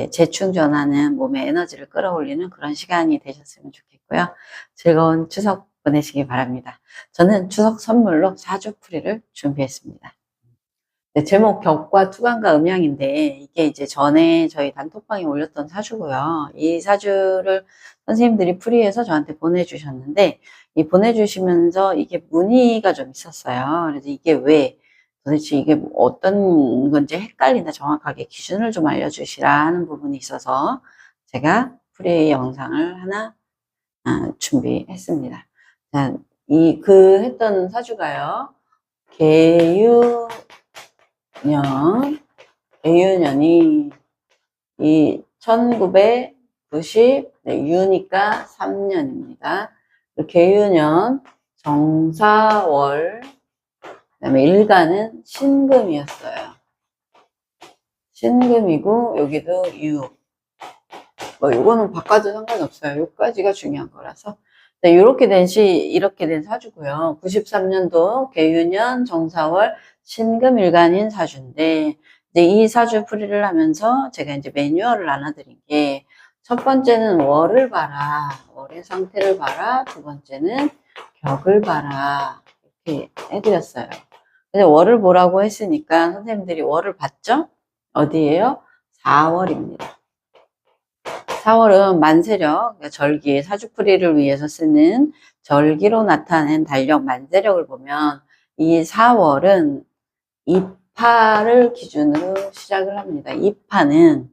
재충전하는 몸의 에너지를 끌어올리는 그런 시간이 되셨으면 좋겠고요. 즐거운 추석 보내시기 바랍니다. 저는 추석 선물로 사주풀이를 준비했습니다. 네, 제목 격과 투관과 음양인데 이게 이제 전에 저희 단톡방에 올렸던 사주고요. 이 사주를 선생님들이 풀이해서 저한테 보내주셨는데 이 보내주시면서 이게 문의가 좀 있었어요. 그래서 이게 왜 도대체 이게 어떤 건지 헷갈린다, 정확하게 기준을 좀 알려주시라는 부분이 있어서 제가 풀이 영상을 하나 준비했습니다. 자, 했던 사주가요. 개유년이 이 1990, 유니까 3년입니다. 개유년 정사월, 그다음에 일간은 신금이었어요. 신금이고 여기도 유. 요거는 바꿔도 상관없어요. 요까지가 중요한 거라서. 네, 이렇게 된 사주고요. 93년도 개유년 정사월 신금일간인 사주인데, 이제 이 사주 풀이를 하면서 제가 이제 매뉴얼을 나눠드린 게, 첫 번째는 월을 봐라. 월의 상태를 봐라. 두 번째는 격을 봐라. 이렇게 해드렸어요. 근데 월을 보라고 했으니까 선생님들이 월을 봤죠? 어디예요? 4월입니다. 4월은 만세력, 그러니까 절기, 사주풀이를 위해서 쓰는 절기로 나타낸 달력 만세력을 보면 이 4월은 입하를 기준으로 시작을 합니다. 입하는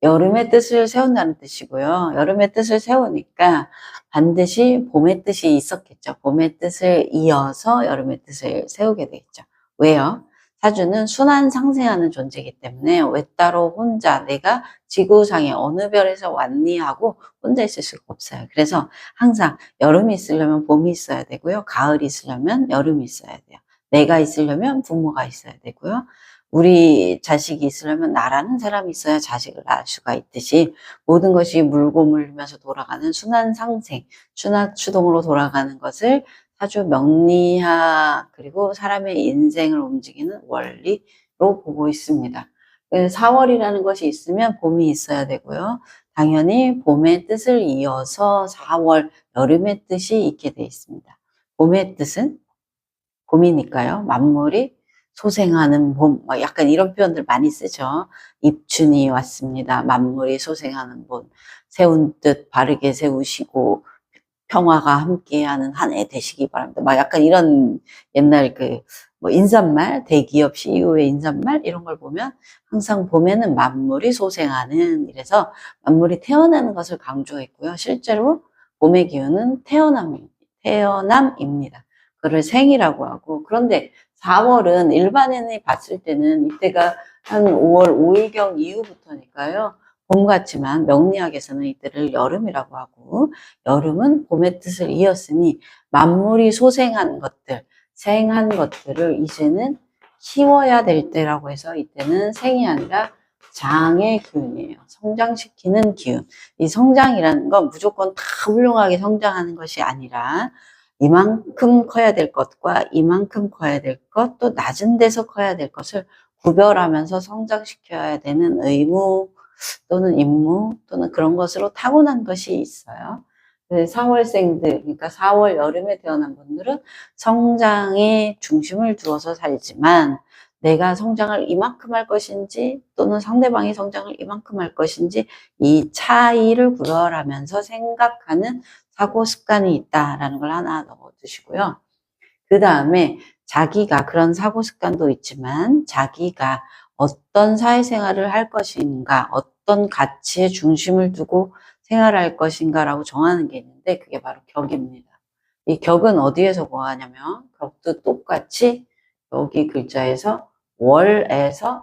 여름의 뜻을 세운다는 뜻이고요. 여름의 뜻을 세우니까 반드시 봄의 뜻이 있었겠죠. 봄의 뜻을 이어서 여름의 뜻을 세우게 되겠죠. 왜요? 사주는 순환 상생하는 존재이기 때문에 왜 따로 혼자 내가 지구상의 어느 별에서 왔니 하고 혼자 있을 수가 없어요. 그래서 항상 여름이 있으려면 봄이 있어야 되고요. 가을이 있으려면 여름이 있어야 돼요. 내가 있으려면 부모가 있어야 되고요. 우리 자식이 있으려면 나라는 사람이 있어야 자식을 낳을 수가 있듯이 모든 것이 물고 물면서 돌아가는 순환 상생, 순환 추동으로 돌아가는 것을 사주 명리학 그리고 사람의 인생을 움직이는 원리로 보고 있습니다. 4월이라는 것이 있으면 봄이 있어야 되고요. 당연히 봄의 뜻을 이어서 4월 여름의 뜻이 있게 되어 있습니다. 봄의 뜻은 봄이니까요. 만물이 소생하는 봄, 약간 이런 표현들 많이 쓰죠. 입춘이 왔습니다. 만물이 소생하는 봄. 세운 뜻 바르게 세우시고 평화가 함께하는 한 해 되시기 바랍니다. 약간 이런 옛날 인사말, 대기업 CEO의 인사말 이런 걸 보면 항상 봄에는 만물이 소생하는, 이래서 만물이 태어나는 것을 강조했고요. 실제로 봄의 기운은 태어남입니다. 그걸 생이라고 하고, 그런데 4월은 일반인이 봤을 때는 이때가 한 5월 5일경 이후부터니까요. 봄 같지만 명리학에서는 이때를 여름이라고 하고, 여름은 봄의 뜻을 이었으니 만물이 소생한 것들, 생한 것들을 이제는 키워야 될 때라고 해서 이때는 생이 아니라 장의 기운이에요. 성장시키는 기운. 이 성장이라는 건 무조건 다 훌륭하게 성장하는 것이 아니라 이만큼 커야 될 것과 이만큼 커야 될 것, 또 낮은 데서 커야 될 것을 구별하면서 성장시켜야 되는 의무 또는 임무 또는 그런 것으로 타고난 것이 있어요. 4월생들, 그러니까 4월 여름에 태어난 분들은 성장에 중심을 두어서 살지만 내가 성장을 이만큼 할 것인지 또는 상대방이 성장을 이만큼 할 것인지 이 차이를 구별하면서 생각하는 사고 습관이 있다라는 걸 하나 넣어두시고요. 그 다음에 자기가 그런 사고 습관도 있지만 자기가 어떤 사회생활을 할 것인가, 어떤 가치에 중심을 두고 생활할 것인가라고 정하는 게 있는데 그게 바로 격입니다. 이 격은 어디에서 구하냐면 격도 똑같이 여기 글자에서 월에서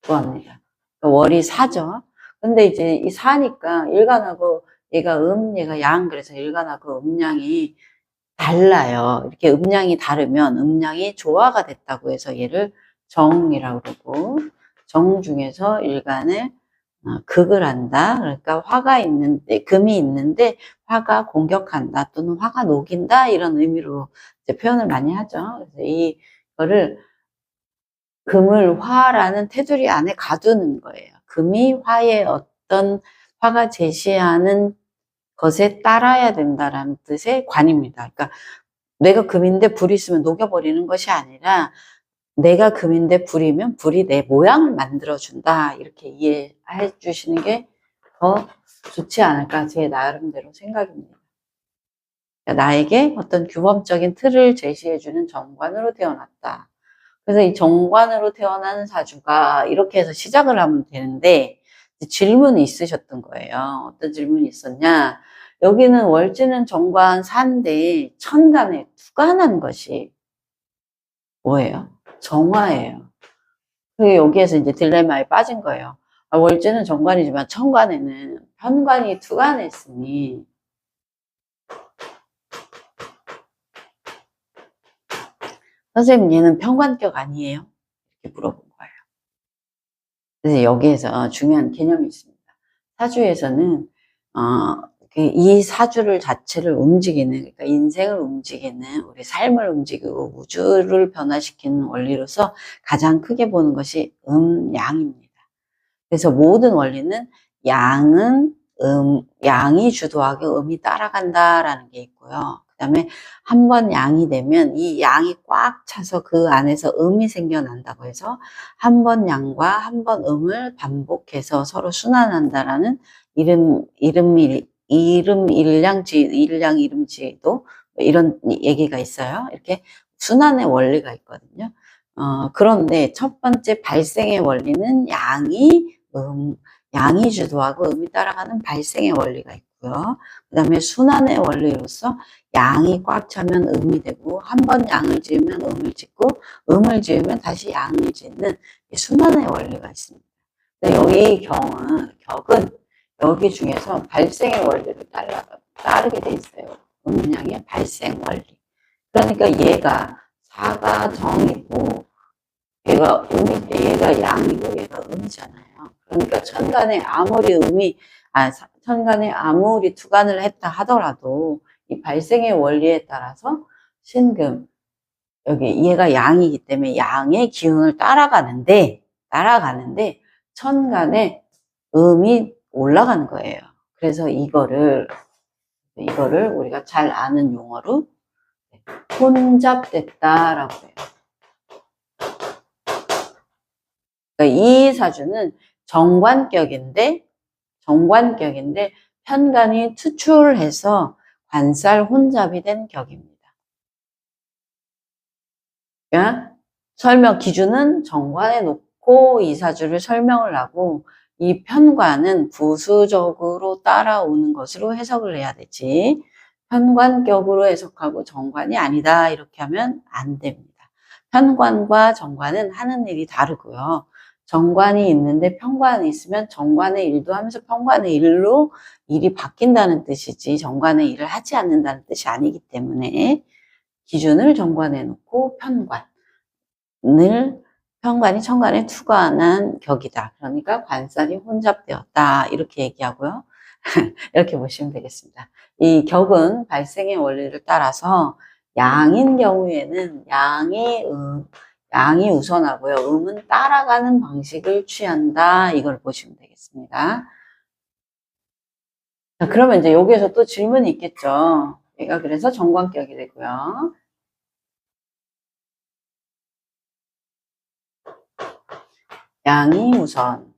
구합니다. 월이 사죠. 근데 이제 이 사니까 일간하고 얘가 얘가 양, 그래서 일간하고 음양이 달라요. 이렇게 음양이 다르면 음양이 조화가 됐다고 해서 얘를 정이라고 그러고, 정 중에서 일간을 극을 한다. 그러니까 화가 있는데, 금이 있는데 화가 공격한다 또는 화가 녹인다, 이런 의미로 이제 표현을 많이 하죠. 그래서 이거를 금을 화라는 테두리 안에 가두는 거예요. 금이 화의 어떤 화가 제시하는 것에 따라야 된다라는 뜻의 관입니다. 그러니까 내가 금인데 불이 있으면 녹여버리는 것이 아니라 내가 금인데 불이면 불이 내 모양을 만들어준다. 이렇게 이해해 주시는 게 더 좋지 않을까 제 나름대로 생각입니다. 나에게 어떤 규범적인 틀을 제시해주는 정관으로 태어났다. 그래서 이 정관으로 태어난 사주가 이렇게 해서 시작을 하면 되는데 질문이 있으셨던 거예요. 어떤 질문이 있었냐. 여기는 월지는 정관 사인데 천간에 투관한 것이 뭐예요? 정화예요. 그게 여기에서 이제 딜레마에 빠진 거예요. 월지는 정관이지만 천간에는 편관이 투관했으니 선생님 얘는 편관격 아니에요? 이렇게 물어본 거예요. 그래서 여기에서 중요한 개념이 있습니다. 사주에서는 이 사주를 자체를 움직이는, 그러니까 인생을 움직이는, 우리 삶을 움직이고 우주를 변화시키는 원리로서 가장 크게 보는 것이 양입니다. 그래서 모든 원리는 양이 주도하고 음이 따라간다라는 게 있고요. 그 다음에 한 번 양이 되면 이 양이 꽉 차서 그 안에서 음이 생겨난다고 해서 한 번 양과 한 번 음을 반복해서 서로 순환한다라는 일량이름지도 이런 얘기가 있어요. 이렇게 순환의 원리가 있거든요. 그런데 첫 번째 발생의 원리는 양이 주도하고 음이 따라가는 발생의 원리가 있고요. 그 다음에 순환의 원리로서 양이 꽉 차면 음이 되고 한 번 양을 지으면 음을 짓고 음을 지으면 다시 양을 짓는 순환의 원리가 있습니다. 근데 여기 격은 여기 중에서 발생의 원리를 따르게 돼 있어요. 음양의 발생 원리. 그러니까 얘가 사가 정이고 얘가 음인데 얘가 양이고 얘가 음이잖아요. 그러니까 천간에 아무리 투간을 했다 하더라도 이 발생의 원리에 따라서 신금, 여기 얘가 양이기 때문에 양의 기운을 따라가는데 천간에 음이 올라가는 거예요. 그래서 이거를 우리가 잘 아는 용어로 혼잡됐다라고 해요. 그러니까 이 사주는 정관격인데 편관이 투출해서 관살 혼잡이 된 격입니다. 그러니까 설명 기준은 정관에 놓고 이 사주를 설명을 하고 이 편관은 부수적으로 따라오는 것으로 해석을 해야 되지 편관격으로 해석하고 정관이 아니다 이렇게 하면 안 됩니다. 편관과 정관은 하는 일이 다르고요. 정관이 있는데 편관이 있으면 정관의 일도 하면서 편관의 일로 일이 바뀐다는 뜻이지 정관의 일을 하지 않는다는 뜻이 아니기 때문에 기준을 정관에 놓고 편관이 천간에 투관한 격이다. 그러니까 관살이 혼잡되었다. 이렇게 얘기하고요. 이렇게 보시면 되겠습니다. 이 격은 발생의 원리를 따라서 양인 경우에는 양이 우선하고요. 음은 따라가는 방식을 취한다. 이걸 보시면 되겠습니다. 자, 그러면 이제 여기에서 또 질문이 있겠죠. 얘가 그래서 정관격이 되고요. 양이 우선.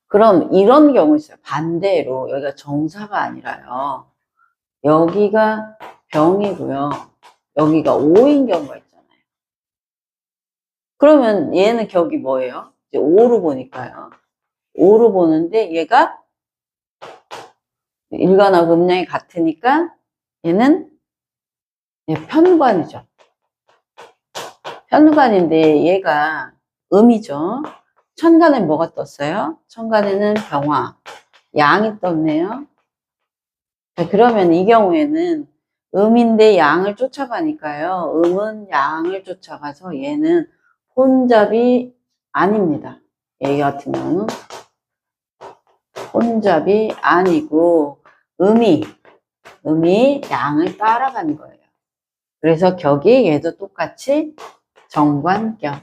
그럼 이런 경우 있어요. 반대로 여기가 정사가 아니라요. 여기가 병이고요. 여기가 오인 경우가 있잖아요. 그러면 얘는 격이 뭐예요? 이제 오로 보니까요. 오로 보는데 얘가 일간하고 음양이 같으니까 얘는 편관이죠. 편관인데 얘가 음이죠. 천간에 뭐가 떴어요? 천간에는 병화, 양이 떴네요. 자, 그러면 이 경우에는 음인데 양을 쫓아가니까요. 음은 양을 쫓아가서 얘는 혼잡이 아닙니다. 얘 같은 경우는 혼잡이 아니고 음이 양을 따라가는 거예요. 그래서 격이 얘도 똑같이 정관격.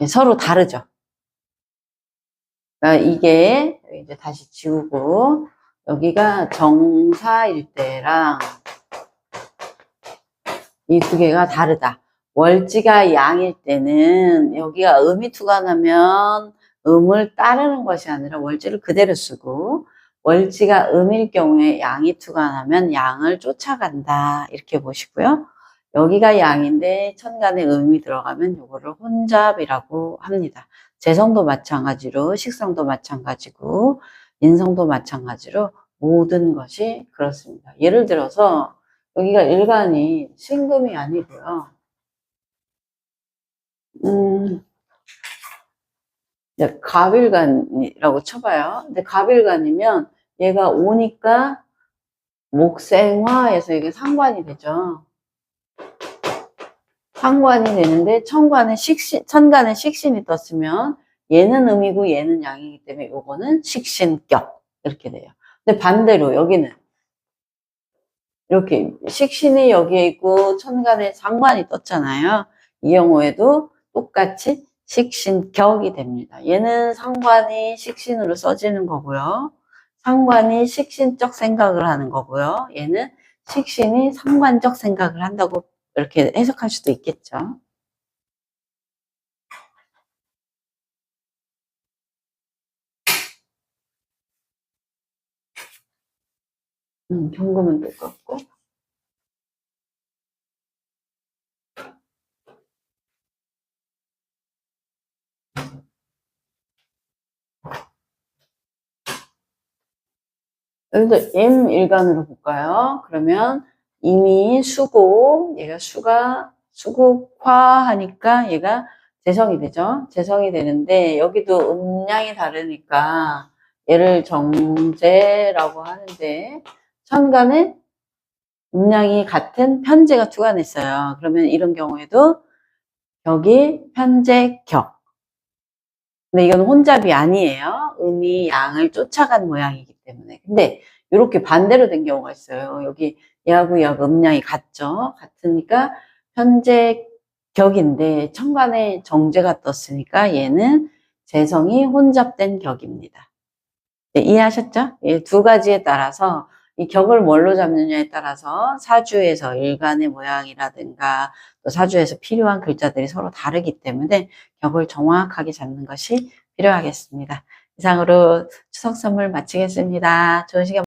서로 다르죠. 그러니까 이게 이제 다시 지우고 여기가 정사일 때랑 이 두 개가 다르다. 월지가 양일 때는 여기가 음이 투관하면 음을 따르는 것이 아니라 월지를 그대로 쓰고 월지가 음일 경우에 양이 투관하면 양을 쫓아간다. 이렇게 보시고요. 여기가 양인데 천간에 음이 들어가면 이거를 혼잡이라고 합니다. 재성도 마찬가지로 식성도 마찬가지고 인성도 마찬가지로 모든 것이 그렇습니다. 예를 들어서 여기가 일간이 신금이 아니고요. 갑일간이라고 쳐봐요. 근데 갑일간이면 얘가 오니까 목생화에서 이게 상관이 되죠. 상관이 되는데 천간에 식신이 떴으면 얘는 음이고 얘는 양이기 때문에 요거는 식신격 이렇게 돼요. 근데 반대로 여기는 이렇게 식신이 여기에 있고 천간에 상관이 떴잖아요. 이 경우에도 똑같이 식신격이 됩니다. 얘는 상관이 식신으로 써지는 거고요. 상관이 식신적 생각을 하는 거고요. 얘는 식신이 상관적 생각을 한다고 이렇게 해석할 수도 있겠죠. 경금은 똑같고. 여기도 임일간으로 볼까요? 그러면 임이 수고, 얘가 수국화 하니까 얘가 재성이 되죠. 재성이 되는데 여기도 음량이 다르니까 얘를 정제라고 하는데 천간에 음량이 같은 편제가 투관했어요. 그러면 이런 경우에도 여기 편제격. 근데 이건 혼잡이 아니에요. 음이 양을 쫓아간 모양이기 때문에. 근데 이렇게 반대로 된 경우가 있어요. 여기 얘하고 얘하고 음량이 같죠. 같으니까 편제격인데 천간에 정제가 떴으니까 얘는 재성이 혼잡된 격입니다. 네, 이해하셨죠? 이 두 가지에 따라서 이 격을 뭘로 잡느냐에 따라서 사주에서 일간의 모양이라든가 또 사주에서 필요한 글자들이 서로 다르기 때문에 격을 정확하게 잡는 것이 필요하겠습니다. 이상으로 추석 선물 마치겠습니다. 좋은 시간